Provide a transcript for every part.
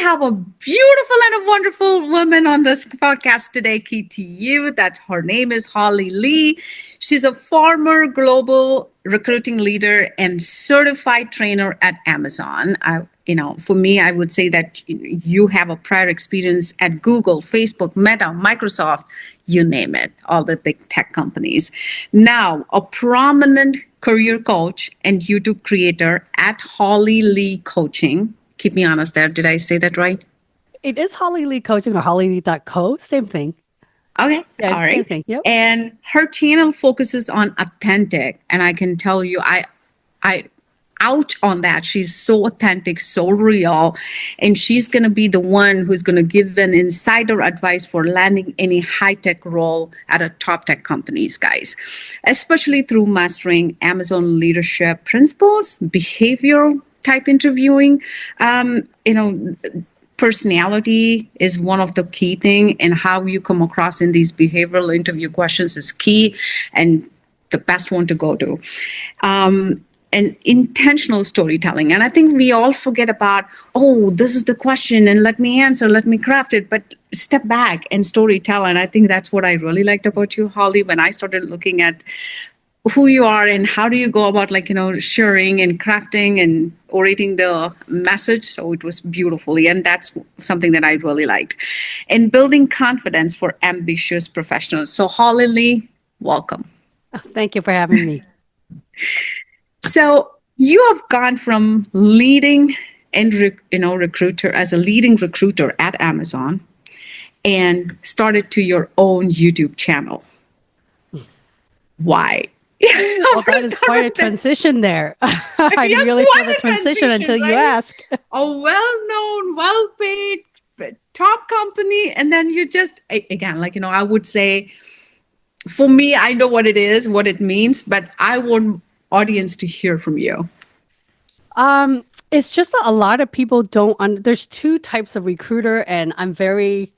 have a beautiful and a wonderful woman on this podcast today, KTU. That her name is Holly Lee. She's a former global recruiting leader and certified trainer at Amazon. For me, I would say that you have a prior experience at Google, Facebook, Meta, Microsoft, you name it, all the big tech companies. Now, a prominent career coach and YouTube creator at Holly Lee Coaching. Keep me honest there. Did I say that right? It is Holly Lee Coaching or hollylee.co. Same thing. Okay. Yeah, all right. Same thing. Yep. And her channel focuses on authentic. And I can tell you, I out on that. She's so authentic, so real. And she's going to be the one who's going to give an insider advice for landing any high-tech role at a top tech companies, guys, especially through mastering Amazon leadership principles, behavioral type interviewing. Personality is one of the key thing, and how you come across in these behavioral interview questions is key and the best one to go to. And intentional storytelling. And I think we all forget about, this is the question and let me answer, let me craft it, but step back and storytell. And I think that's what I really liked about you, Holly, when I started looking at who you are and how do you go about sharing and crafting and orating the message. So it was beautifully, and that's something that I really liked. And building confidence for ambitious professionals. So Holly Lee, welcome. Thank you for having me. So you have gone from leading and recruiter as a leading recruiter at Amazon and started to your own YouTube channel. Why? Well, that is quite a transition there. I didn't really feel the transition until you asked. A well-known, well-paid, top company, and then you just, again, I would say, for me, I know what it is, what it means, but I want audience to hear from you. It's just a lot of people there's two types of recruiter, and I'm very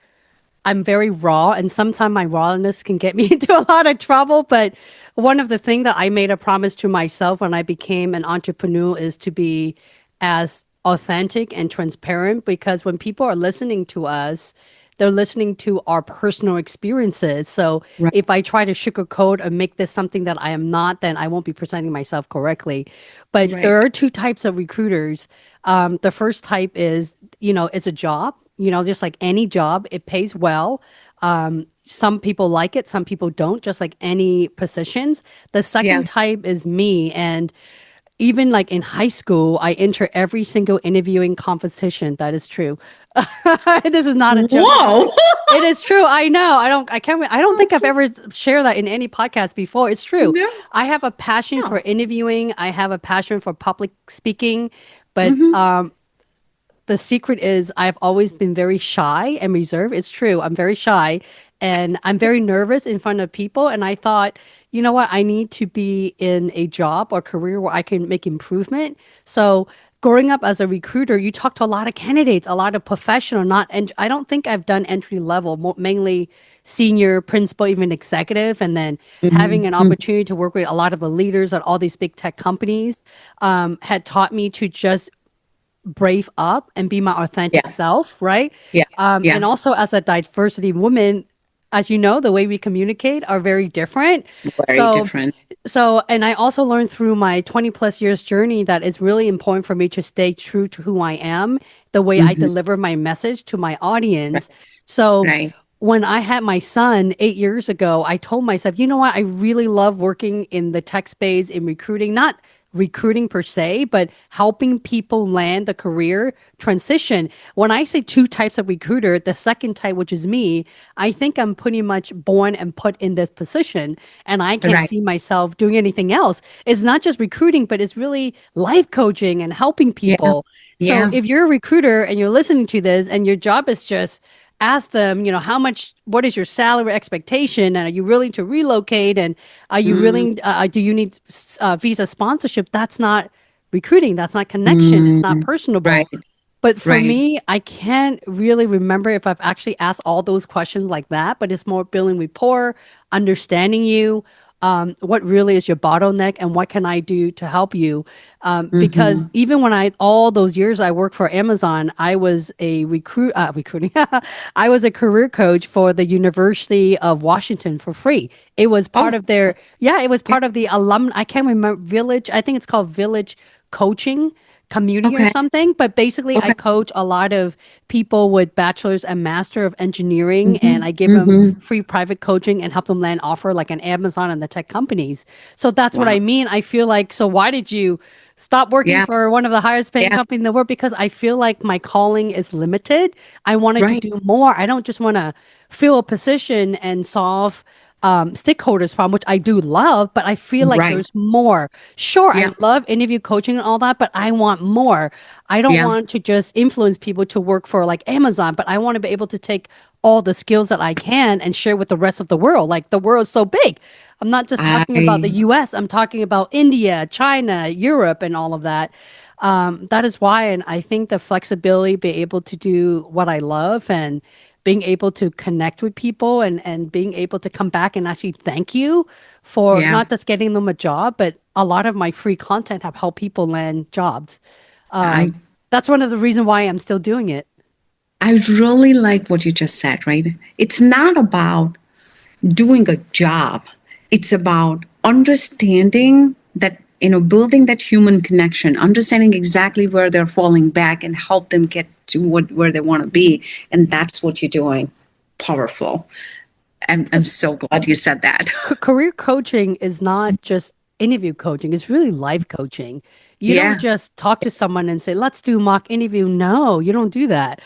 raw, and sometimes my rawness can get me into a lot of trouble. But one of the things that I made a promise to myself when I became an entrepreneur is to be as authentic and transparent, because when people are listening to us, they're listening to our personal experiences. So if I try to sugarcoat or make this something that I am not, then I won't be presenting myself correctly. But there are two types of recruiters. The first type is, it's a job, just like any job, it pays well. Some people like it, some people don't, just like any positions. The second type is me. And even like in high school, I enter every single interviewing competition. That is true. This is not a joke. Whoa. It is true. I know. I don't think I've ever shared that in any podcast before. It's true. No. I have a passion for interviewing. I have a passion for public speaking, but the secret is I've always been very shy and reserved. It's true. I'm very shy and I'm very nervous in front of people. And I thought, you know what? I need to be in a job or career where I can make improvement. So growing up as a recruiter, you talk to a lot of candidates, a lot of professional, and I don't think I've done entry level, mainly senior, principal, even executive, and then having an opportunity to work with a lot of the leaders at all these big tech companies had taught me to just brave up and be my authentic self, right? And also as a diversity woman, as you know, the way we communicate are very different. Very different. So, and I also learned through my 20 plus years journey that it's really important for me to stay true to who I am, the way I deliver my message to my audience. So when I had my son 8 years ago, I told myself, you know what? I really love working in the tech space in recruiting, not recruiting per se, but helping people land the career transition. When I say two types of recruiter, the second type, which is me, I think I'm pretty much born and put in this position, and I can't see myself doing anything else. It's not just recruiting, but it's really life coaching and helping people. So if you're a recruiter and you're listening to this and your job is just ask them, what is your salary expectation? And are you willing to relocate? And are you willing, do you need visa sponsorship? That's not recruiting. That's not connection. It's not personable. But for me, I can't really remember if I've actually asked all those questions like that, but it's more building rapport, understanding you, what really is your bottleneck and what can I do to help you? Because even when all those years I worked for Amazon, I was a recruiting, I was a career coach for the University of Washington for free. It was part Oh, of their, yeah, it was part of the alum. I can't remember Village. I think it's called Village Coaching Community or okay. something. But basically, I Okay. coach a lot of people with bachelor's and master of engineering, and Mm-hmm. I give them Mm-hmm. free private coaching and help them land offer like an Amazon and the tech companies. So that's what Wow. I mean. I feel like, so why did you stop working Yeah. for one of the highest paying Yeah. companies in the world? Because I feel like my calling is limited. I wanted to Right. do more. I don't just want to fill a position and solve stakeholders problem, which I do love, but I feel like Right. there's more. Sure, I Yeah. love interview coaching and all that, but I want more. I don't Yeah. want to just influence people to work for like Amazon, but I want to be able to take all the skills that I can and share with the rest of the world. Like the world is so big. I'm not just talking about the I US, I'm talking about India, China, Europe, and all of that. That is why, and I think the flexibility, be able to do what I love and being able to connect with people and being able to come back and actually thank you for yeah. not just getting them a job, but a lot of my free content have helped people land jobs. I That's one of the reasons why I'm still doing it. I really like what you just said, right? It's not about doing a job. It's about understanding that, building that human connection, understanding exactly where they're falling back and help them get to where they want to be. And that's what you're doing. Powerful. I'm so glad you said that. Career coaching is not just interview coaching, it's really life coaching. You don't Yeah. just talk to someone and say, let's do mock interview. No, you don't do that.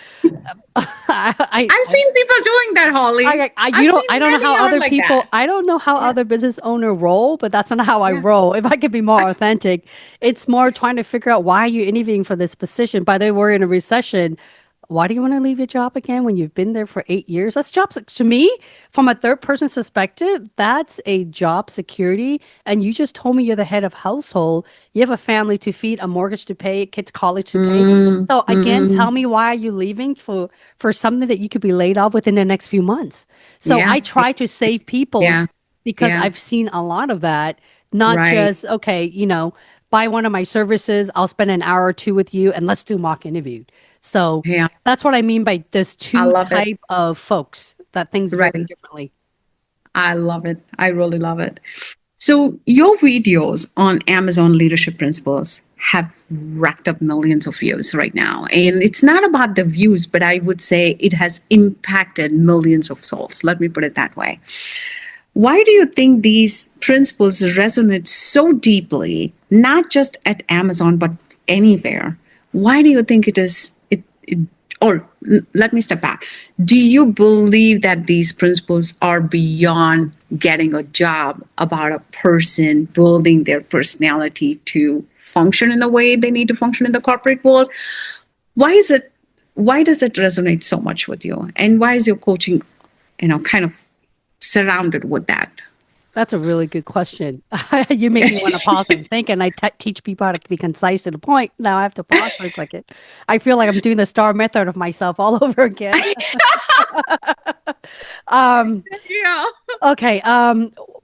I, I've seen people doing that, Holly. you I've don't, seen I don't know many how are other like people, that. I don't know how Yeah. other business owner roll, but that's not how I Yeah. roll. If I could be more authentic, it's more trying to figure out why you're interviewing for this position. By the way, we're in a recession. Why do you want to leave your job again when you've been there for 8 years? That's job to me, from a third person's perspective, that's a job security. And you just told me you're the head of household. You have a family to feed, a mortgage to pay, kids' college to pay. Mm, So again, tell mm, me, why are you leaving for something that you could be laid off within the next few months? So yeah. I try to save Yeah. people's, because Yeah. I've seen a lot of that, not Right. just, okay, buy one of my services, I'll spend an hour or two with you and let's do mock interview. So Yeah. that's what I mean by there's I two love it. type of folks that things very Right. differently. I love it. I really love it. So your videos on Amazon leadership principles have racked up millions of views right now. And it's not about the views, but I would say it has impacted millions of souls. Let me put it that way. Why do you think these principles resonate so deeply, not just at Amazon, but anywhere? Why do you think it is or let me step back. Do you believe that these principles are beyond getting a job, about a person building their personality to function in the way they need to function in the corporate world? Why is it why does it resonate so much with you? And why is your coaching, kind of surrounded with that? That's a really good question. You make me want to pause and think, and I teach people how to be concise to the point. Now I have to pause for a second. I feel like I'm doing the star method of myself all over again. Um, Yeah. okay.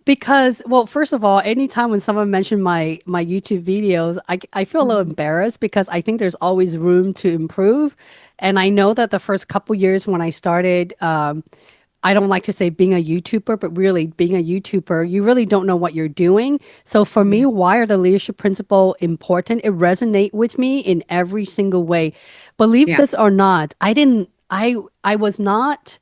Because, well, first of all, anytime when someone mentioned my YouTube videos, I feel a little embarrassed because I think there's always room to improve. And I know that the first couple years when I started, I don't like to say being a YouTuber, but really being a YouTuber, you really don't know what you're doing. So for me, Yeah. why are the leadership principle important? It resonate with me in every single way. Believe Yeah. this or not, I was not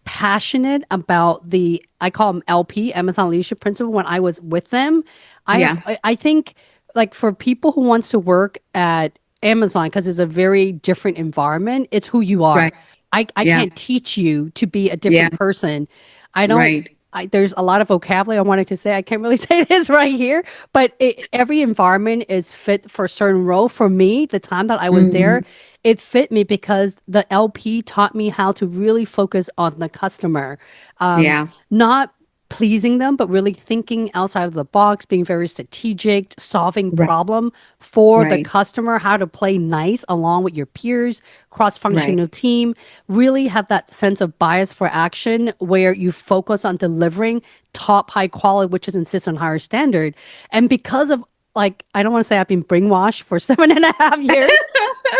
passionate about the, I call them LP, Amazon Leadership Principle, when I was with them. Yeah. I think, like, for people who wants to work at Amazon, because it's a very different environment, it's who you are. Right. I Yeah. can't teach you to be a Yeah. different person. I don't. Right. There's a lot of vocabulary I wanted to say. I can't really say this right here, but every environment is fit for a certain role. For me, the time that I was there, Mhm. it fit me because the LP taught me how to really focus on the customer, um, Yeah. not pleasing them, but really thinking outside of the box, being very strategic, solving Right. problem for the Right. customer, how to play nice along with your peers, Right. cross-functional team, really have that sense of bias for action where you focus on delivering top high quality, which is insist on higher standard. And because of like, I don't want to say I've been brainwashed for 7.5 years,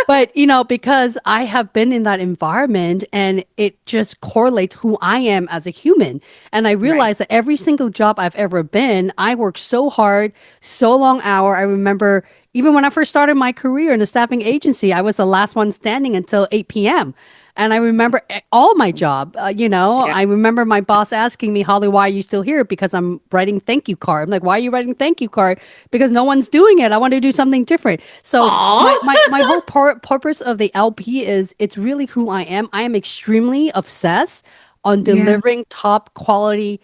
but because I have been in that environment and it just correlates who I am as a human. And I Right. realize that every single job I've ever been, I worked so hard, so long hour. I remember even when I first started my career in a staffing agency, I was the last one standing until 8 p.m. And I remember all my job, Yeah. I remember my boss asking me, Holly, why are you still here? Because I'm writing thank you card. I'm like, why are you writing thank you card? Because no one's doing it. I want to do something different. So Aw. my whole purpose of the LP is it's really who I am. I am extremely obsessed on Yeah. delivering top quality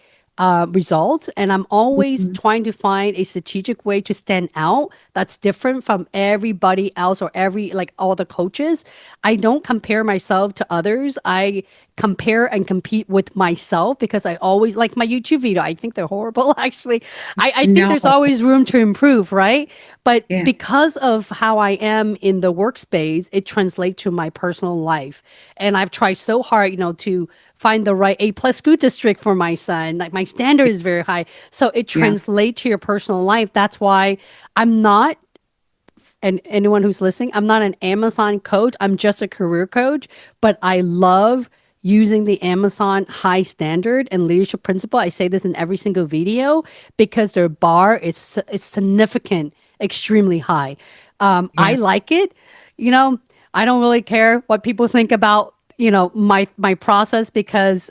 results. And I'm always Mhm. trying to find a strategic way to stand out that's different from everybody else or like all the coaches. I don't compare myself to others. I compare and compete with myself because I always like my YouTube video. I think they're horrible, actually. I think No. there's always room to improve, right? But Yeah. because of how I am in the workspace, it translates to my personal life. And I've tried so hard, to find the right A+ school district for my son. Like my standard is very high. So it Yeah. translates to your personal life. That's why I'm not, and anyone who's listening, I'm not an Amazon coach. I'm just a career coach, but I love using the Amazon high standard and leadership principle. I say this in every single video because their bar is it's significant, extremely high. I Yeah. like it. You know, I don't really care what people think about my process because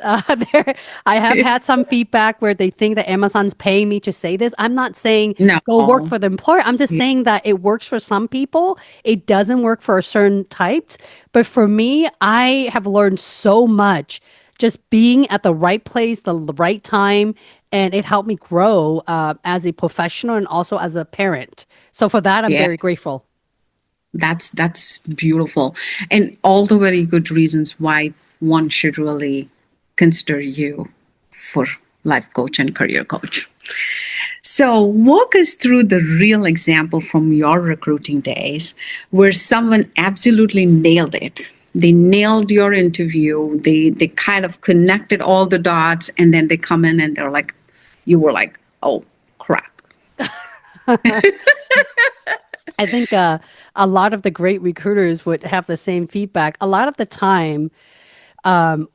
there I have had some feedback where they think that Amazon's paying me to say this. I'm not saying No. go work for the employer. I'm just Yeah. saying that it works for some people. It doesn't work for a certain types. But for me, I have learned so much just being at the right place, the right time, and it helped me grow as a professional and also as a parent. So for that, I'm Yeah. very grateful. That's beautiful, and all the very good reasons why one should really consider you for life coach and career coach. So, walk us through the real example from your recruiting days where someone absolutely nailed it. They nailed your interview. They kind of connected all the dots, and then they come in and they're like, you were like, oh crap. I think a lot of the great recruiters would have the same feedback. A lot of the time,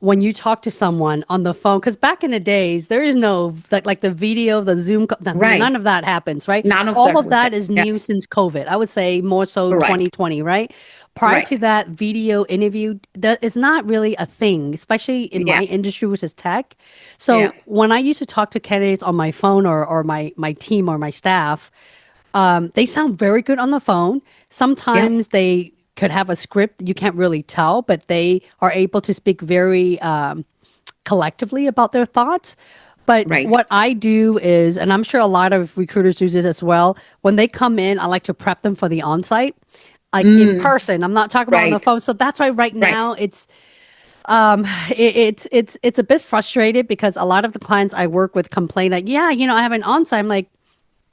when you talk to someone on the phone, because back in the days, there is no like the video, the Zoom, Right. none of that happens, right? None of All that of was there. that is Yeah. new since COVID. I would say more so Right. 2020, right? Prior Right. to that, video interview that is not really a thing, especially in Yeah. my industry, which is tech. Yeah. So when I used to talk to candidates on my phone or my team or my staff, they sound very good on the phone. Yeah. Sometimes they could have a script you can't really tell, but they are able to speak very collectively about their thoughts. But Right. what I do is, and I'm sure a lot of recruiters do this as well, when they come in, I like to prep them for the on-site, like in Mm, person. I'm not talking about on the right. phone. So that's why right Right. now it's a bit frustrated because a lot of the clients I work with complain that, yeah, I have an on-site. I'm like,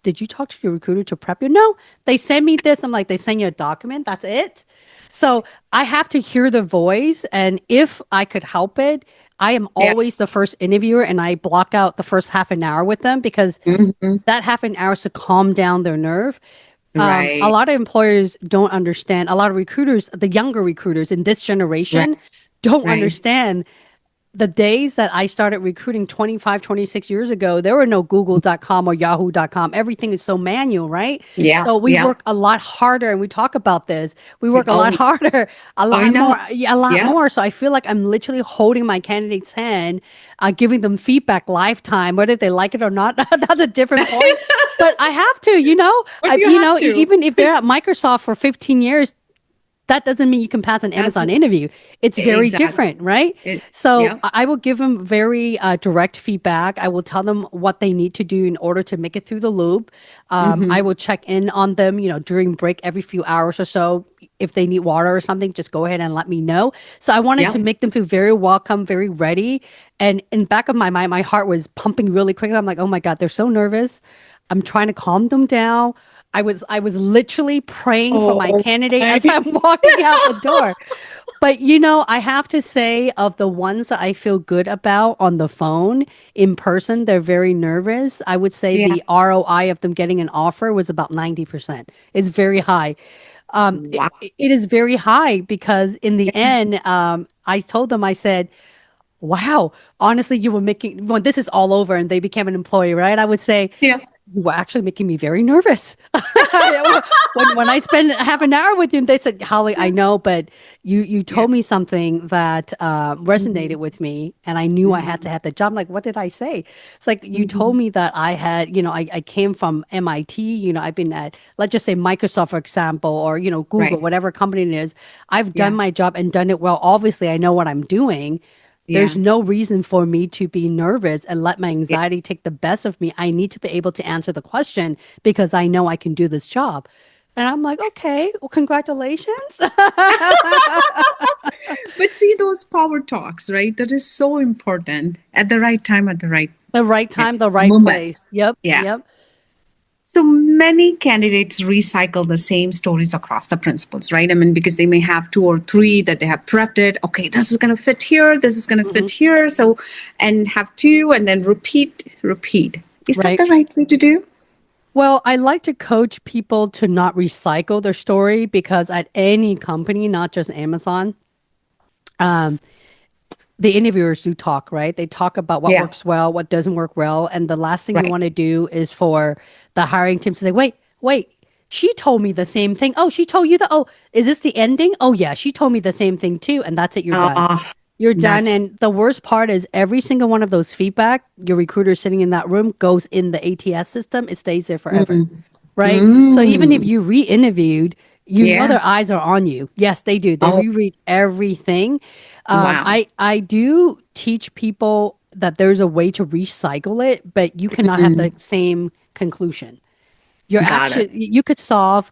did you talk to your recruiter to prep you? No, they send me this. I'm like, they send you a document. That's it. So I have to hear the voice. And if I could help it, I am Yeah. always the first interviewer and I block out the first half an hour with them because Hmm. that half an hour is to calm down their nerve. A Right. lot of employers don't understand. A lot of recruiters, the younger recruiters in this Right. generation, don't Right. understand the days that I started recruiting 25, 26 years ago, there were no google.com or yahoo.com. Everything is so manual, right? Yeah. So we Yeah. work a lot harder and we talk about this. We work a lot Oh, harder, a I lot know. more, yeah, a lot Yeah. more. So I feel like I'm literally holding my candidate's hand, giving them feedback lifetime, whether they like it or not. That's a different point. But I have to, But you have to. even if they're at Microsoft for 15 years, that doesn't mean you can pass an That's Amazon interview. It's very exactly different, right? it. So Yeah. I will give them very direct feedback. I will tell them what they need to do in order to make it through the loop. I will check in on them, during break every few hours or so. If they need water or something, just go ahead and let me know. So I wanted Yeah. to make them feel very welcome, very ready. And in back of my mind, my heart was pumping really quickly. I'm like, oh my God, they're so nervous. I'm trying to calm them down. I was literally praying for my Oh candidate my. as I'm walking out the door. But I have to say, of the ones that I feel good about on the phone, in person, they're very nervous. I would say Yeah. the ROI of them getting an offer was about 90%. It's very high. Wow. It is very high because in the end, I told them, I said, wow, honestly, you were making, when this is all over and they became an employee, right? I would say, Yeah. you were actually making me very nervous. when I spend half an hour with you, and they said, Holly, I know, but you Yeah. told me something that resonated Mhm. with me, and I knew I had to Mhm. have the job. I'm like, what did I say? It's like, you told Mhm. me that I had, I came from MIT, I've been at, let's just say Microsoft, for example, or, Google, Right. whatever company it is. I've done Yeah. my job and done it well. Obviously, I know what I'm doing. There's Yeah. no reason for me to be nervous and let my Yeah. anxiety take the best of me. I need to be able to answer the question because I know I can do this job. And I'm like, okay, well, congratulations. But see those power talks, right? That is so important at the right time, at the right The right eh, time, the right moment. place. Yep, Yeah. yep. So many candidates recycle the same stories across the principles, right? I mean, because they may have two or three that they have prepped it. Okay, this is going to fit here. This is going to Hmm. fit here. So, and have two and then repeat, repeat. Is that Right. the right way to do? Well, I like to coach people to not recycle their story because at any company, not just Amazon, um, the interviewers do talk, right? They talk about what Yeah, works well, what doesn't work well. And the last thing you right. want to do is for the hiring team to say, wait, she told me the same thing. Oh, she told you that. Oh, is this the ending? Oh, yeah, she told me the same thing too. And that's it. You're done. Ah, You're done. that's And the worst part is every single one of those feedback, your recruiter sitting in that room goes in the ATS system. It stays there forever, mm, right? So even if mm, you re-interviewed, yeah. their eyes are on you. Yes, they do. They Oh, reread everything. wow. I do teach people that there's a way to recycle it, but you cannot have the Mm, same conclusion. got it. You could solve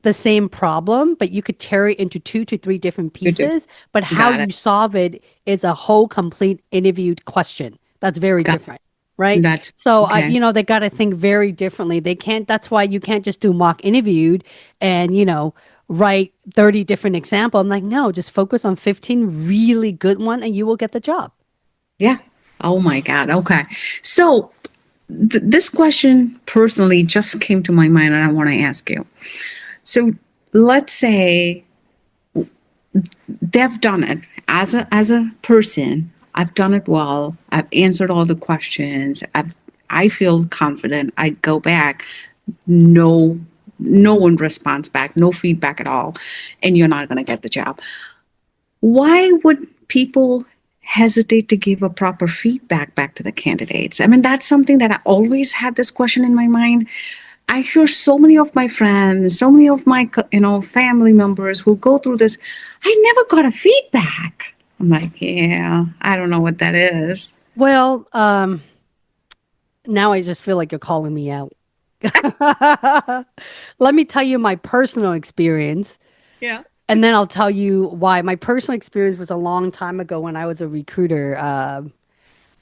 the same problem, but you could tear it into 2 to 3 different You do. pieces. But how Got you it. solve it is a whole complete interviewed question. That's very Got different, right? That's So okay. they got to think very differently. They can't. That's why you can't just do mock interviewed and write 30 different example. I'm like, no, just focus on 15 really good one, and you will get the job. Yeah. Oh my God. Okay. So this question personally just came to my mind and I want to ask you. So let's say they've done it as a person. I've done it well. I've answered all the questions. I feel confident. I go back. No, no one responds back. No feedback at all, and you're not going to get the job. Why would people hesitate to give a proper feedback back to the candidates? I mean, that's something that I always had this question in my mind. I hear so many of my friends, so many of my family members who go through this. I never got a feedback. I'm like, yeah, I don't know what that is. Well, now I just feel like you're calling me out. Let me tell you my personal experience. Yeah. And then I'll tell you why. My personal experience was a long time ago when I was a recruiter,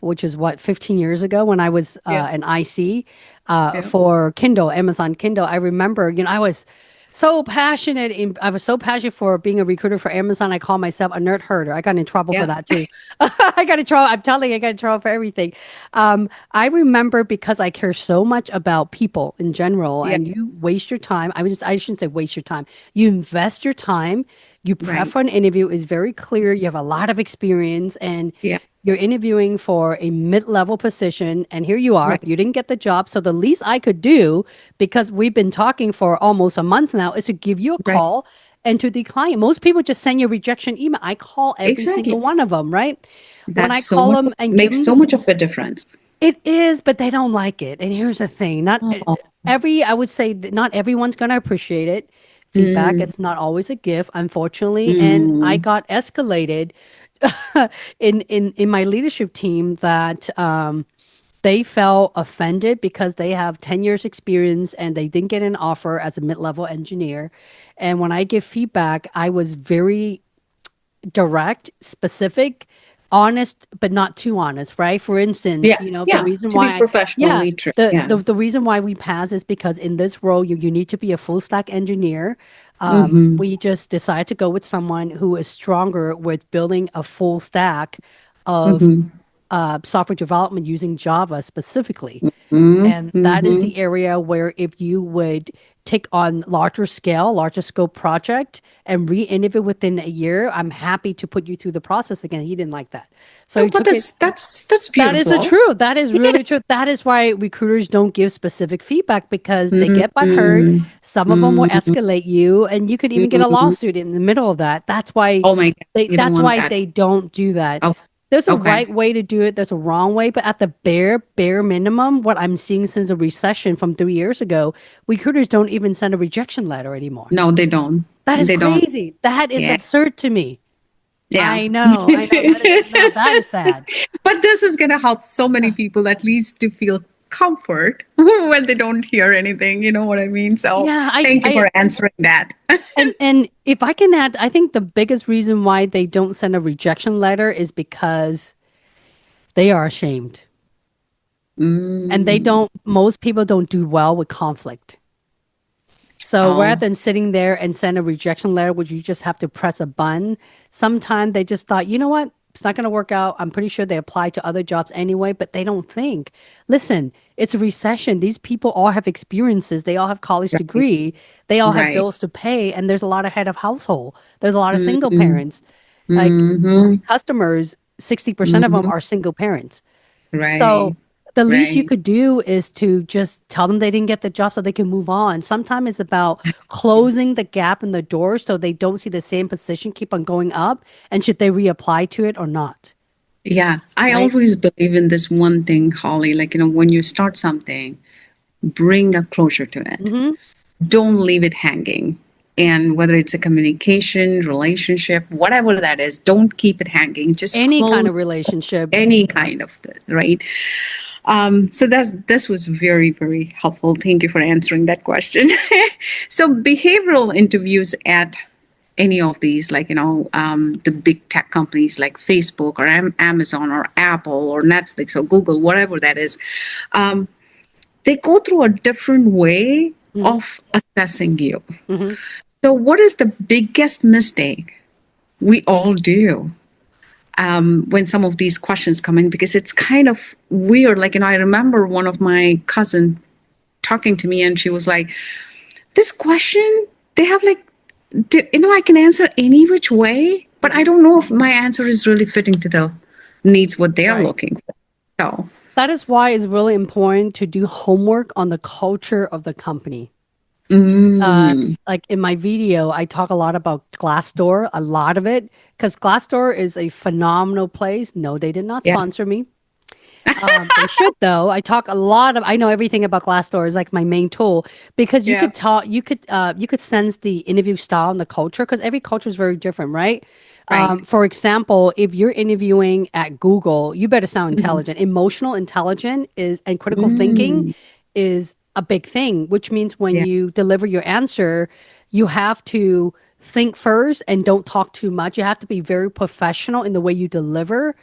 which is what, 15 years ago when I was Yeah. an IC Yeah. for Kindle, Amazon Kindle. I remember, I was so passionate. I was so passionate for being a recruiter for Amazon. I call myself a nerd herder. I got in trouble for Yeah. that too. I got in trouble. I'm telling you, I got in trouble for everything. I remember because I care so much about people in general, Yeah. and you waste your time. I shouldn't say waste your time. You invest your time. You prep Right. for an interview is very clear. You have a lot of experience, and Yeah. you're interviewing for a mid-level position, and here you are. Right. You didn't get the job. So the least I could do, because we've been talking for almost a month now, is to give you a Right. call and to decline. Most people just send you a rejection email. I call every single Exactly. one of them, right? When That's I so call much. them and give Makes them so much of a difference. it is, but they don't like it. And here's the thing, not Oh. I would say that not everyone's going to appreciate it. feedback. It's not always a gift, unfortunately. And I got escalated in my leadership team that they felt offended because they have 10 years experience and they didn't get an offer as a mid-level engineer. And when I give feedback, I was very direct, specific, honest, but not too honest, right? For instance, Yeah. the reason To be why, professionally true. Yeah. the reason why we pass is because in this role, you need to be a full stack engineer. We just decided to go with someone who is stronger with building a full stack of software development using Java specifically. And that is the area where if you would take on larger scope project and re-innovate within a year, I'm happy to put you through the process again. He didn't like that. So No, he but took it. that's That is the beautiful. truth. That is really true. That is why recruiters don't give specific feedback because they get butthurt. Some of them will escalate you, and you could even get a lawsuit in the middle of that. That's why Oh my God, you don't that's want why that. they don't do that. Oh, There's a okay. right way to do it. There's a wrong way, but at the bare minimum, what I'm seeing since a recession from 3 years ago, recruiters don't even send a rejection letter anymore. No, they don't. That is They don't. crazy. That is Yeah. absurd to me. Yeah. I know. That is sad. But this is going to help so many people at least to feel comfort when they don't hear anything. You know what I mean? So Yeah, thank you for answering that. and if I can add, I think the biggest reason why they don't send a rejection letter is because they are ashamed. And most people don't do well with conflict. So rather than sitting there and send a rejection letter, which you just have to press a button, sometimes they just thought, you know what? It's not going to work out. I'm pretty sure they apply to other jobs anyway, but they don't think. Listen, it's a recession. These people all have experiences. They all have college degree. They all have bills to pay. And there's a lot of head of household. There's a lot of single parents. Like customers, 60% of them are single parents. Right. So the least you could do is to just tell them they didn't get the job so they can move on. Sometimes it's about closing the gap in the door so they don't see the same position keep on going up. And should they reapply to it or not? Yeah. I always believe in this one thing, Holly, like, when you start something, bring a closure to it. Don't leave it hanging. And whether it's a communication, relationship, whatever that is, don't keep it hanging. Just any close kind of relationship. any kind of right. So this was very, very helpful. Thank you for answering that question. So behavioral interviews at any of these, like, the big tech companies like Facebook or Amazon or Apple or Netflix or Google, whatever that is, they go through a different way of assessing you. So what is the biggest mistake we all do when some of these questions come in? Because it's kind of weird. Like, I remember one of my cousin talking to me and she was like, this question, they have like, I can answer any which way, but I don't know if my answer is really fitting to the needs, what they're looking for. So that is why it's really important to do homework on the culture of the company. Like in my video, I talk a lot about Glassdoor, a lot of it, because Glassdoor is a phenomenal place. No, they did not sponsor me. They should though. I know everything about Glassdoor is like my main tool because you could talk, you could sense the interview style and the culture because every culture is very different, right? For example, if you're interviewing at Google, you better sound intelligent. Emotional intelligence and critical thinking is a big thing, which means when you deliver your answer, you have to think first and don't talk too much. You have to be very professional in the way you deliver,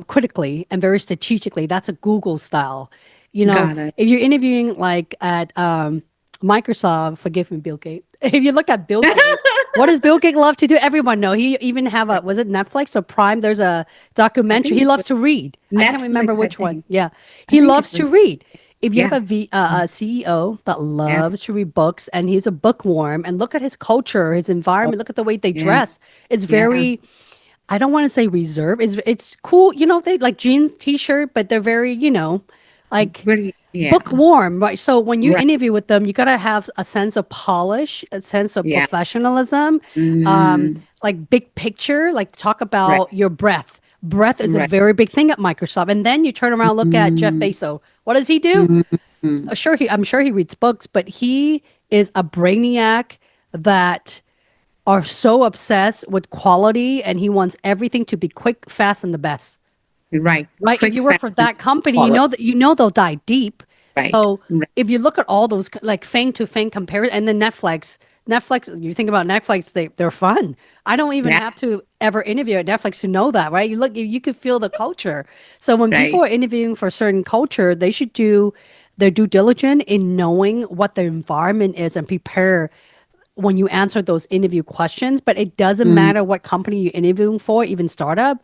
critically and very strategically. That's a Google style. If you're interviewing like at Microsoft, forgive me, Bill Gates. If you look at Bill Gates, what does Bill Gates love to do? Everyone know. He even have was it Netflix or Prime? There's a documentary. He loves to read. I can't remember which one. Yeah. He loves to read. If you have a CEO that loves to read books and he's a bookworm and look at his culture, his environment, look at the way they dress. It's very, I don't want to say reserved. It's cool. They like jeans, t-shirt, but they're very, like bookworm, right? So when you interview with them, you got to have a sense of polish, a sense of professionalism, like big picture, like talk about your breath. Breath is a very big thing at Microsoft. And then you turn around and look at Jeff Bezos. What does he do? I'm sure he reads books, but he is a brainiac, that are so obsessed with quality, and he wants everything to be quick, fast, and the best. Right. Right. If Quick, you work fast, for and that company, quality. they'll dive deep. Right. So Right. if you look at all those like FAANG to FAANG comparison, and then Netflix, you think about Netflix, they're fun. I don't even Yeah. have to ever interview at Netflix to know that, right? You could feel the culture. So when people Right. are interviewing for a certain culture, they should do their due diligence in knowing what the environment is and prepare when you answer those interview questions. But it doesn't Mm, matter what company you're interviewing for, even startup,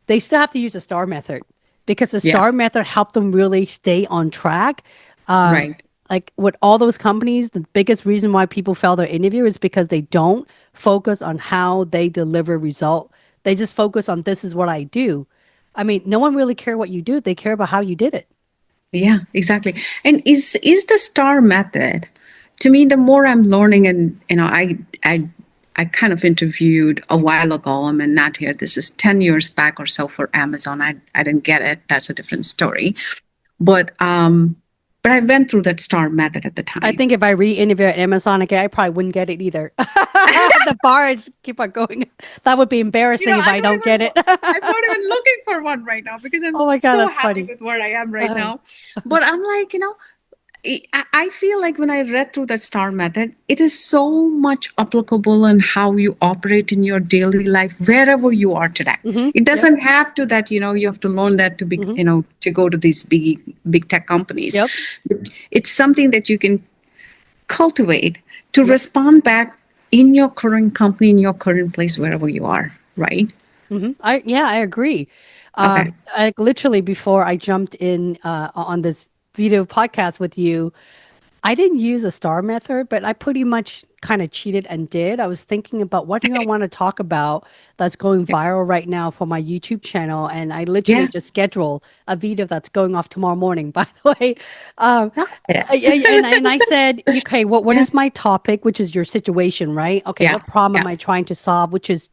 they still have to use the STAR method because the yeah. STAR method helped them really stay on track. Right. Like with all those companies, the biggest reason why people fail their interview is because they don't focus on how they deliver result. They just focus on this is what I do. I mean, no one really care what you do. They care about how you did it. Yeah, exactly. And is the star method, to me, the more I'm learning, and I kind of interviewed a while ago. I mean, not here. This is 10 years back or so for Amazon. I didn't get it. That's a different story. But I went through that star method at the I time. think if I re-interview at Amazon again, I probably wouldn't get it either. The bars keep on going. That would be embarrassing if I don't get it. I'm not even looking for one right now because I'm Oh my God, so that's happy funny. with where I am right Uh, now. But I'm like, I feel like when I read through that star method, it is so much applicable in how you operate in your daily life, wherever you are today. It yep. doesn't have to that, you have to learn that to be, hmm to go to these big tech companies. Yep. But it's something that you can cultivate to Yep. respond back in your current company, in your current place, wherever you are, right? I agree. Okay. I literally before I jumped in on this video podcast with you, I didn't use a star method, but I pretty much kind of cheated and did. I was thinking about what do I want to talk about that's going viral right now for my YouTube channel, and I literally Yeah. just schedule a video that's going off tomorrow morning. By the way, um, Yeah. and I said, okay, what Yeah. is my topic, which is your situation, right? Okay, Yeah. what problem am Yeah. I trying to solve? Which is,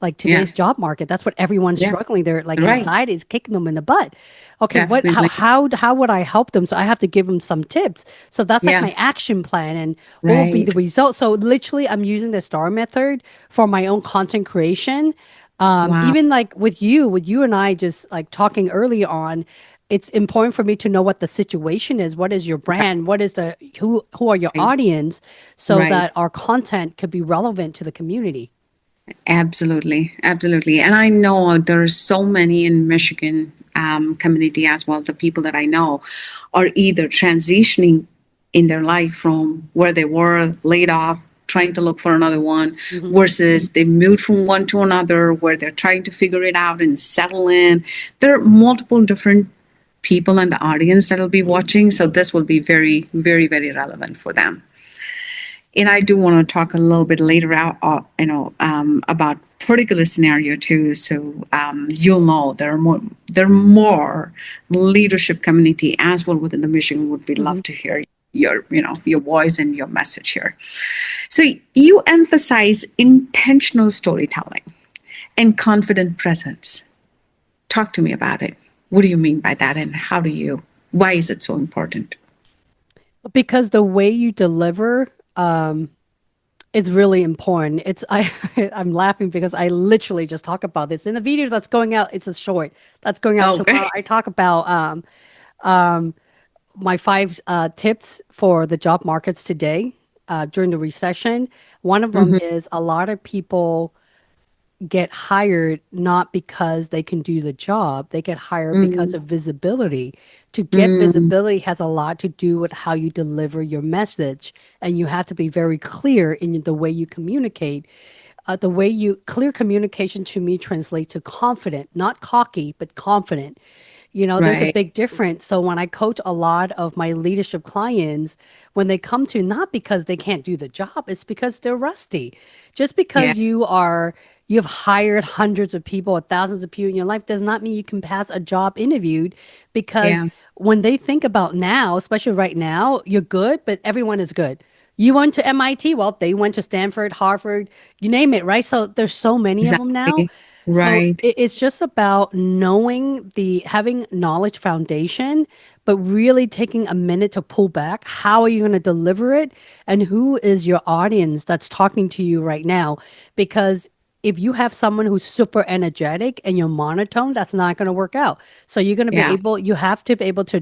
like Yeah. today's job market. That's what everyone's Yeah. struggling. They're like Right. anxiety is kicking them in the butt. Okay, Definitely. how would I help them? So I have to give them some tips. So that's like Yeah. my action plan and what will be the Right. result. So literally I'm using the star method for my own content creation. Wow. Even like with you and I just like talking early on, it's important for me to know what the situation is. What is your brand? What is who are your Right. audience so Right. that our content could be relevant to the community. Absolutely. Absolutely. And I know there's so many in Michigan community as well. The people that I know are either transitioning in their life from where they were laid off, trying to look for another one, hmm versus they moved from one to another where they're trying to figure it out and settle in. There are multiple different people in the audience that will be watching. So this will be very, very, very relevant for them. And I do want to talk a little bit later out, about particular scenario too. So you'll know there are more leadership community as well within the mission. Would be hmm love to hear your voice and your message here. So you emphasize intentional storytelling and confident presence. Talk to me about it. What do you mean by that, and why is it so important? Because the way you deliver is really important. I'm laughing because I literally just talk about this in the video that's going out. It's a short that's going out Okay. tomorrow. I talk about my five tips for the job markets today during the recession. One of them Mm-hmm. is a lot of people get hired not because they can do the job. They get hired because of visibility. To get Mm-hmm. visibility has a lot to do with how you deliver your message, and you have to be very clear in the way you communicate. Clear communication to me translates to confident, not cocky, but confident. There's a Right. big difference. So when I coach a lot of my leadership clients, when they come to not because they can't do the job, it's because they're rusty. Just Yeah. because you've hired hundreds of people or thousands of people in your life does not mean you can pass a job interviewed because Yeah. when they think about now, especially right now, you're good, but everyone is good. You went to MIT, well, they went to Stanford, Harvard, you name it, right? So there's so many of them now. Exactly. So Right. it's just about having knowledge foundation, but really taking a minute to pull back. How are you going to deliver it? And who is your audience that's talking to you right now? Because if you have someone who's super energetic and you're monotone, that's not going to work out. So Yeah. you have to be able to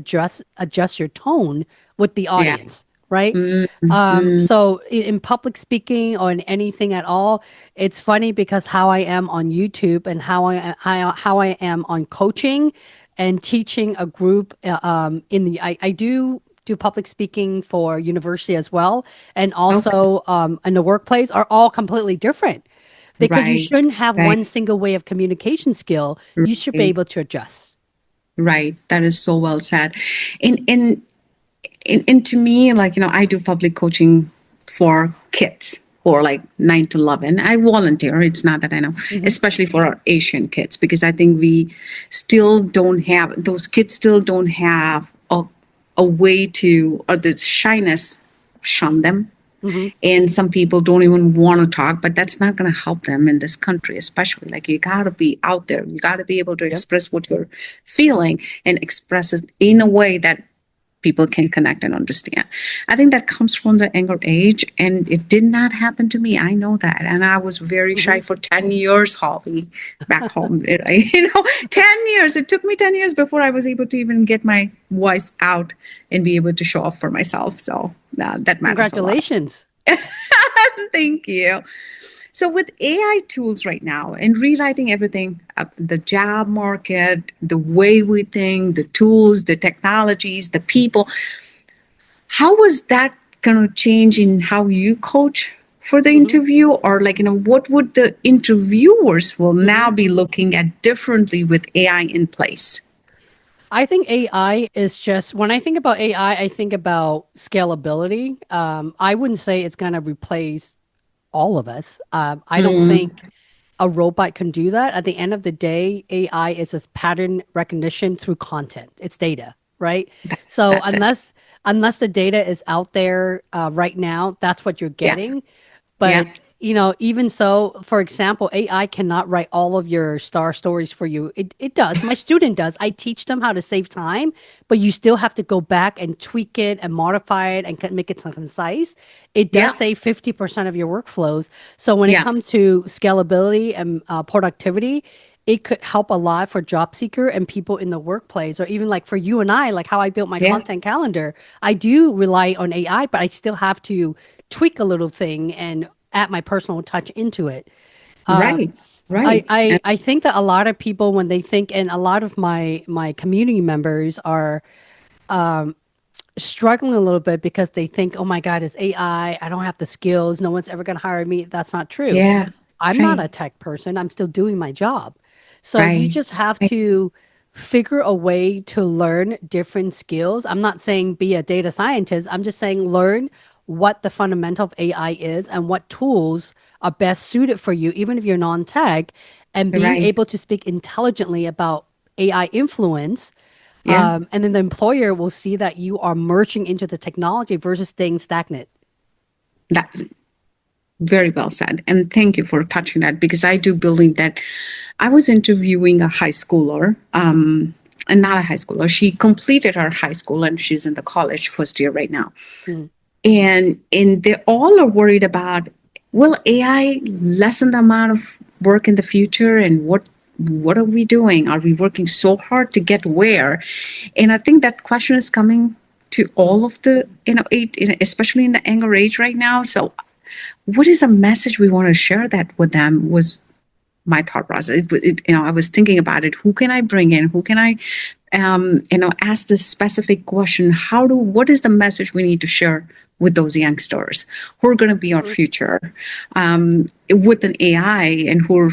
adjust your tone with the Yeah. audience, right? Mm-hmm. So in public speaking or in anything at all, it's funny because how I am on YouTube and how I am on coaching and teaching a group I do public speaking for university as well, and Okay. also in the workplace are all completely different because you Right. shouldn't have Right. one single way of communication skill. You should be Right. able to adjust. Right. That is so well said. And to me, like, I do public coaching for kids or like 9 to 11. I volunteer. It's not that I know, Hmm. especially for our Asian kids, because I think we still don't have, those kids still don't have a way to, or the shyness shun them. Hmm. And some people don't even want to talk, but that's not going to help them in this country, especially. Like, you got to be out there. You got to be able to Yep. express what you're feeling and express it in a way that people can connect and understand. I think that comes from the younger age, and it did not happen to me. I know that. And I was very shy Hmm. for 10 years, Holly, back home. 10 years. It took me 10 years before I was able to even get my voice out and be able to show off for myself. So that matters a lot. Congratulations. Thank you. So, with AI tools right now and rewriting everything, the job market, the way we think, the tools, the technologies, the people, how was that going to change in how you coach for the Hmm. interview? Or, like, what would the interviewers will now Hmm. be looking at differently with AI in place? I think AI is just, when I think about AI, I think about scalability. I wouldn't say it's going to replace all of us. I don't Mm, think a robot can do that. At the end of the day, AI is just pattern recognition through content. It's data, right? So that's it. unless the data is out there right now, that's what you're Yeah. getting. Yeah. But even so, for example, AI cannot write all of your star stories for you. It does. My student does. I teach them how to save time, but you still have to go back and tweak it and modify it and make it concise. It does Yeah. save 50% of your workflows. So when it Yeah. comes to scalability and productivity, it could help a lot for job seeker and people in the workplace, or even like for you and I, like how I built my Yeah. content calendar. I do rely on AI, but I still have to tweak a little thing and add my personal touch into it. Right. I, Right. I, I think that a lot of people, when they think, and a lot of my community members are struggling a little bit because they think, oh my God, it's AI. I don't have the skills. No one's ever going to hire me. That's not true. Yeah. I'm not Right. a tech person. I'm still doing my job. So you Right. just have Right. to figure a way to learn different skills. I'm not saying be a data scientist. I'm just saying learn what the fundamental of AI is and what tools are best suited for you, even if you're non-tech, and being Right. able to speak intelligently about AI influence. Yeah. And then the employer will see that you are merging into the technology versus staying stagnant. That very well said. And thank you for touching that, because I do believe that I was interviewing a high schooler, and not a high schooler. She completed her high school and she's in the college first year right now. Mm. And they all are worried about, will AI lessen the amount of work in the future, and what are we doing? Are we working so hard to get where? And I think that question is coming to all of the, especially in the younger age right now. So what is a message we want to share that with them was my thought process. I was thinking about it. Who can I bring in? Who can I, ask this specific question? What is the message we need to share with those youngsters who are going to be our future, with an AI, and who are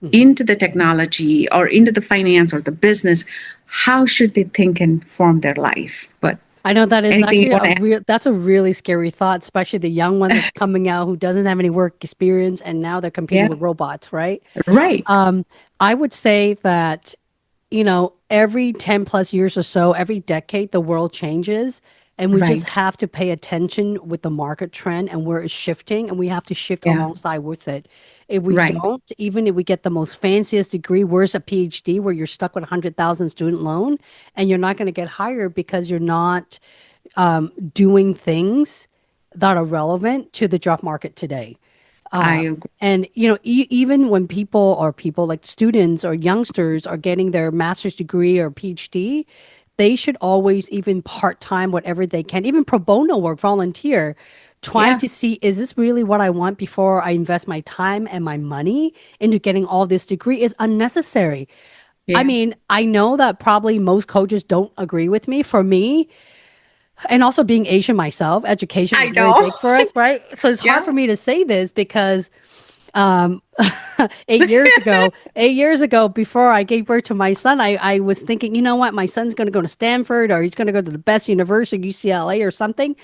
Mhm. into the technology or into the finance or the business? How should they think and form their life? But I know that is anything you actually want to add? that's a really scary thought, especially the young one that's coming out who doesn't have any work experience and now they're competing Yeah, with robots, right? right. I would say that, every 10 plus years or so, every decade, the world changes. And we just Right. have to pay attention with the market trend and where it's shifting, and we have to shift Yeah. alongside with it. If we Right. don't, even if we get the most fanciest degree, where's a PhD where you're stuck with 100,000 student loan and you're not going to get hired because you're not doing things that are relevant to the job market today. I agree. And even when people like students or youngsters are getting their master's degree or PhD, they should always, even part-time, whatever they can, even pro bono work, volunteer, try Yeah. to see, is this really what I want before I invest my time and my money into getting all this degree is unnecessary. I Yeah. mean, I know that probably most coaches don't agree with me. For me, and also being Asian myself, education I was very know. big for us, right? So it's hard Yeah. for me to say this because um 8 years ago before I gave birth to my son, I was thinking, you know what, my son's going to go to Stanford or he's going to go to the best university, UCLA or something.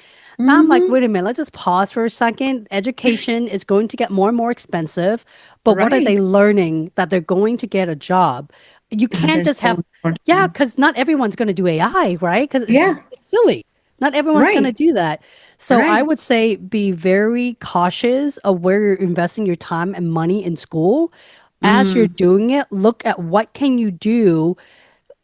Now I'm like, Hmm. wait a minute, let's just pause for a second. Education is going to get more and more expensive, but what are they Right. learning that they're going to get a job? You That can't is just so have, yeah, important. because not everyone's going to do AI, right? Because Yeah. it's silly. Not everyone's going to Right. do that. So I Right. would say be very cautious of where you're investing your time and money in school. As you're Mm. doing it, look at what can you do.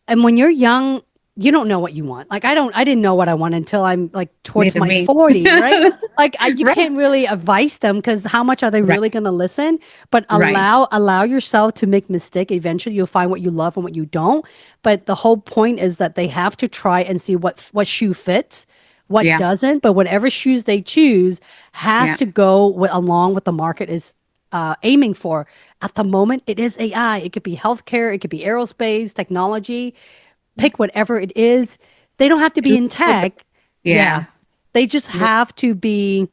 And when you're young, you don't know what you want. Like I didn't know what I want until I'm like towards Neither my me. 40s, right? Like you Right. can't really advise them because how much are they Right. really going to listen? But Right. allow yourself to make mistake. Eventually you'll find what you love and what you don't. But the whole point is that they have to try and see what shoe fits, what Yeah. doesn't. But whatever shoes they choose has Yeah. to go along with the market is aiming for. At the moment, it is AI. It could be healthcare, it could be aerospace, technology, pick whatever it is. They don't have to be To in put the- tech. Yeah. Yeah. They just Right. have to be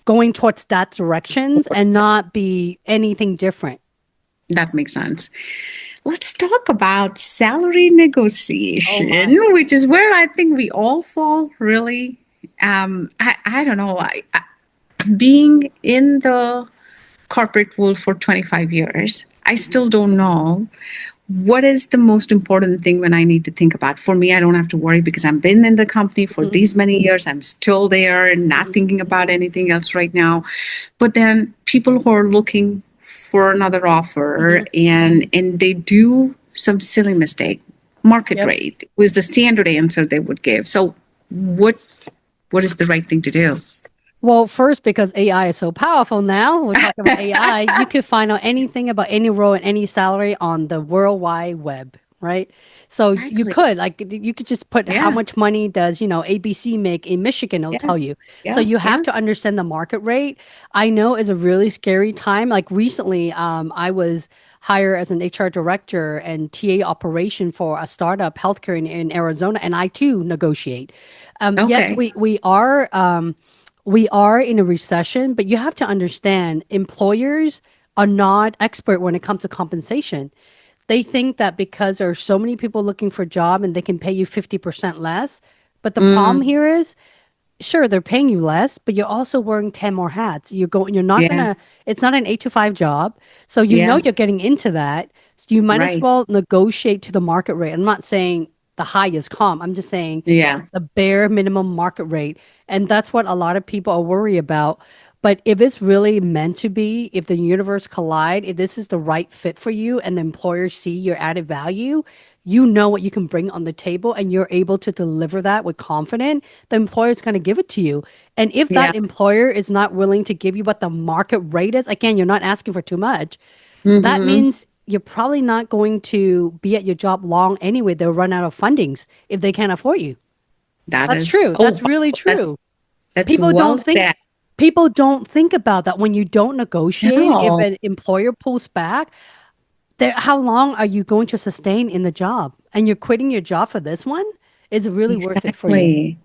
going towards that directions and not be anything different. That makes sense. Let's talk about salary Oh negotiation, my. which is where I think we all fall really. I don't know. Being in the corporate world for 25 years, I still don't know what is the most important thing when I need to think about. For me, I don't have to worry because I've been in the company for Mhm, these many years. I'm still there and not mhm, thinking about anything else right now. But then people who are looking for another offer mhm. and they do some silly mistake, market Yep. rate was the standard answer they would give. So what what is the right thing to do? Well, first, because AI is so powerful now, we're talking about AI, you could find out anything about any role and any salary on the World Wide Web, right? So you Exactly. could, like, you could just put how Yeah. much money does, ABC make in Michigan, it'll Yeah. tell you. So Yeah. you have Yeah. to understand the market rate. I know it's a really scary time. Like recently, I was hired as an HR director and TA operation for a startup healthcare in Arizona, and I too negotiate. Yes, Okay. we are in a recession, but you have to understand employers are not expert when it comes to compensation. They think that because there are so many people looking for a job and they can pay you 50% less. But the problem Mm, here is, sure, they're paying you less, but you're also wearing 10 more hats. You're not yeah. gonna, it's not an 8 to 5 job. So Yeah. you're getting into that. So you might as Right. well negotiate to the market rate. I'm not saying the highest comp. I'm just saying Yeah. the bare minimum market rate. And that's what a lot of people are worried about. But if it's really meant to be, if the universe collide, if this is the right fit for you and the employers see your added value, you know what you can bring on the table and you're able to deliver that with confidence, the employer is going to give it to you. And if Yeah. that employer is not willing to give you what the market rate is, again, you're not asking for too much. That Hmm. means you're probably not going to be at your job long anyway. They'll run out of fundings if they can't afford you. That That's is, true. oh, That's really wow. true. That's People well don't think said. people don't think about that when you don't negotiate. If No, an employer pulls back, there, how long are you going to sustain in the job? And you're quitting your job for this one? Is it really worth it for you? exactly.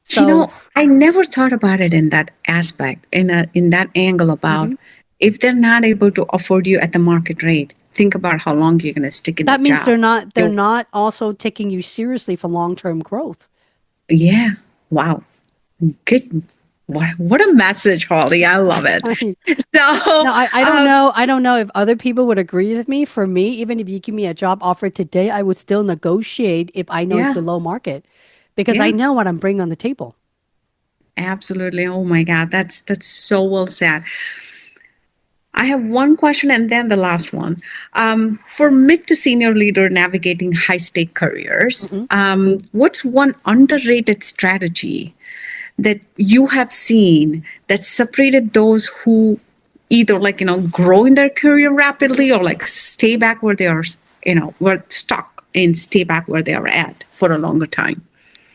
So, I never thought about it in that aspect, in that angle about mhm. if they're not able to afford you at the market rate, think about how long you're going to stick in the That means job. they're You, not also taking you seriously for long-term growth. yeah. Wow. Good. What a message, Holly. I love it. So, No, I don't um, know. I don't know if other people would agree with me. For me, even if you give me a job offer today, I would still negotiate if I know it's yeah. below market. because I know what I'm bringing on the table. Absolutely. Oh my God, that's so well said. I have one question and then the last one. For mid to senior leader navigating high stake careers, what's one underrated strategy that you have seen that separated those who either grow in their career rapidly or like stay back where they are, were stuck and stay back where they are at for a longer time?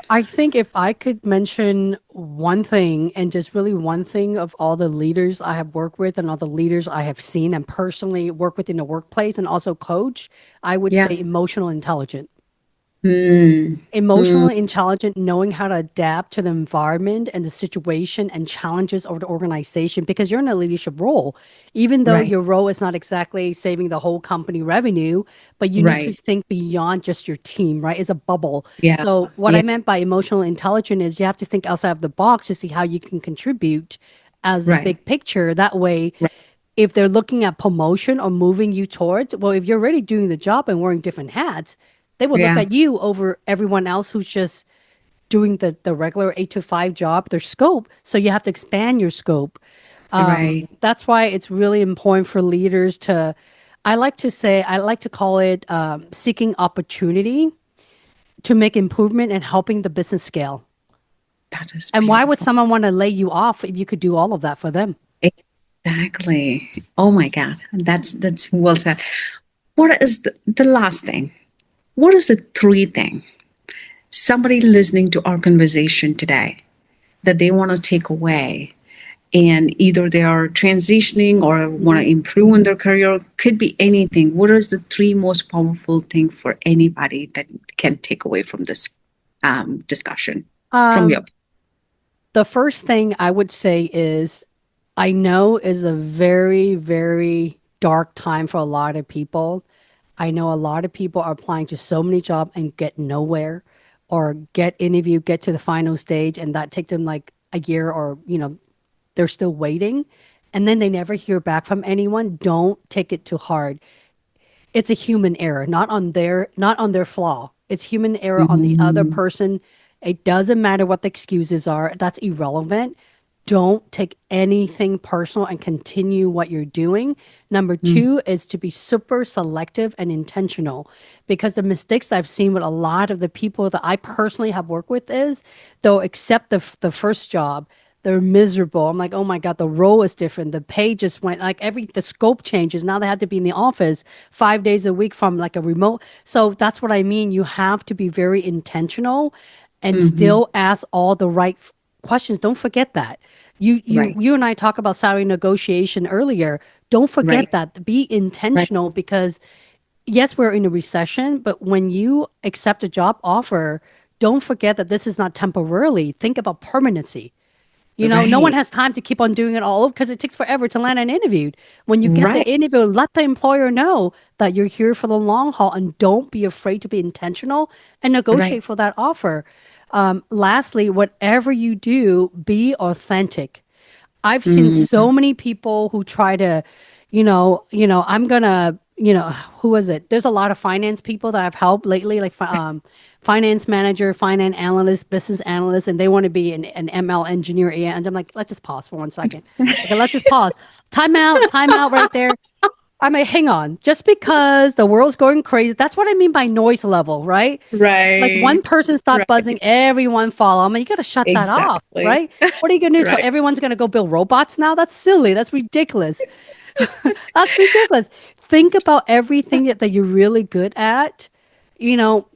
I think if I could mention one thing, and just really one thing, of all the leaders I have worked with and all the leaders I have seen and personally work with in the workplace and also coach, I would Yeah. say emotional intelligence. Mm, Emotionally intelligent, knowing how to adapt to the environment and the situation and challenges of the organization, because you're in a leadership role. Even though right. your role is not exactly saving the whole company revenue, but you need to Right. think beyond just your team, right? It's a bubble. Yeah. So what Yeah. I meant by emotional intelligence is you have to think outside of the box to see how you can contribute as a Right. big picture. That way, Right. if they're looking at promotion or moving you towards, well, if you're already doing the job and wearing different hats, they would look Yeah. at you over everyone else who's just doing the regular 8 to 5 job, their scope. So you have to expand your scope. Right. That's why it's really important for leaders to, I like to call it seeking opportunity to make improvement and helping the business scale. That is And why would beautiful. someone want to lay you off if you could do all of that for them? Exactly. Oh my God. That's well said. What is the last thing? What is the three thing somebody listening to our conversation today that they want to take away? And either they are transitioning or want to improve in their career, could be anything. What is the three most powerful thing for anybody that can take away from this discussion from your? The first thing I would say is, I know is a very, very dark time for a lot of people. I know a lot of people are applying to so many jobs and get nowhere, or get interview, get to the final stage, and that takes them like a year, or, they're still waiting. And then they never hear back from anyone. Don't take it too hard. It's a human error, not on their flaw. It's human error on the other Mhm. person. It doesn't matter what the excuses are. That's irrelevant. Don't take anything personal and continue what you're doing. Number Mm. two is to be super selective and intentional, because the mistakes that I've seen with a lot of the people that I personally have worked with is they'll accept the first job. They're miserable. I'm like, oh my God, the role is different. The pay just went like the scope changes. Now they have to be in the office 5 days a week from like a remote. So that's what I mean. You have to be very intentional and Mhm. still ask all the right questions. Don't forget that. Right. You and I talk about salary negotiation earlier. Don't forget Right. that. Be Right. intentional, because yes, we're in a recession, but when you accept a job offer, don't forget that this is not temporarily. Think about permanency. No one Right. has time to keep on doing it all over, because it takes forever to land an interview. When you get the Right. interview, let the employer know that you're here for the long haul, and don't be afraid to be intentional and Right. negotiate for that offer. Lastly, whatever you do, be authentic. I've seen Mm. so many people who try to, I'm gonna, who was it? There's a lot of finance people that I've helped lately, like finance manager, finance analyst, business analyst, and they want to be an ML engineer. And I'm like, let's just pause for 1 second. Okay, let's just pause. Time out right there. I mean, hang on. Just because the world's going crazy, that's what I mean by noise level, right? Like one Right. person start Right. buzzing, everyone follow. I mean, you got to shut that off, Exactly. right? What are you going to do? So Right. everyone's going to go build robots now? That's silly. That's ridiculous. That's ridiculous. Think about everything that you're really good at. You know,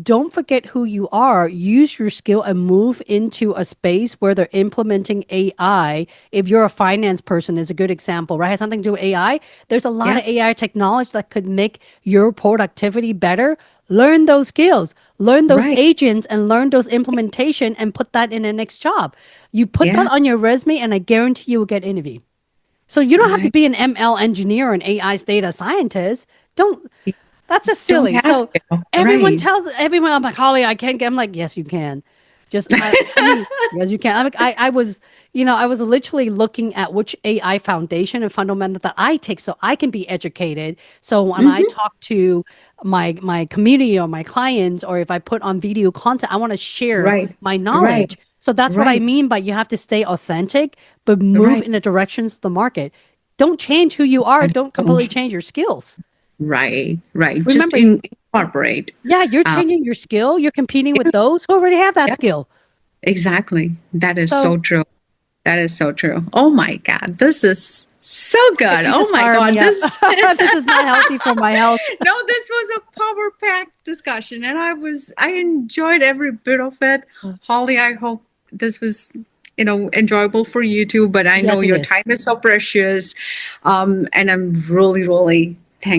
don't forget who you are. Use your skill and move into a space where they're implementing AI. If you're a finance person, is a good example, right? Has something to do with AI. There's a lot Yeah. of AI technology that could make your productivity better. Learn those skills, learn those Right. agents, and learn those implementation, and put that in the next job. You put that Yeah. on your resume, and I guarantee you will get interview. So you don't have to I be an ML engineer or an AI's data scientist. Don't. That's just don't silly. have So to. everyone Right. tells everyone, I'm like, Holly, I can't get. I'm like, yes, you can. Just, I mean, yes, you can. I was, I was literally looking at which AI foundation and fundamental that I take so I can be educated. So when I talk to my community or my clients, or if I put on video content, I want to share Right. my Right. knowledge. So that's what I Right. mean by you have to stay authentic, but move Right. in the directions of the market. Don't change who you are. And Don't completely change your skills. right. Right. Just Remember, incorporate. yeah, you're Um, changing your skill. You're competing with those who already have that yeah, skill. exactly. That is So so true. That is so true. Oh my God. This is so good. you Oh just my fired God. me up. This This is not healthy for my health. no, this was a power-packed discussion, and I enjoyed every bit of it. Holly, I hope this was, enjoyable for you too, but I know Yes, it your is. time is so precious. And I'm really, really thank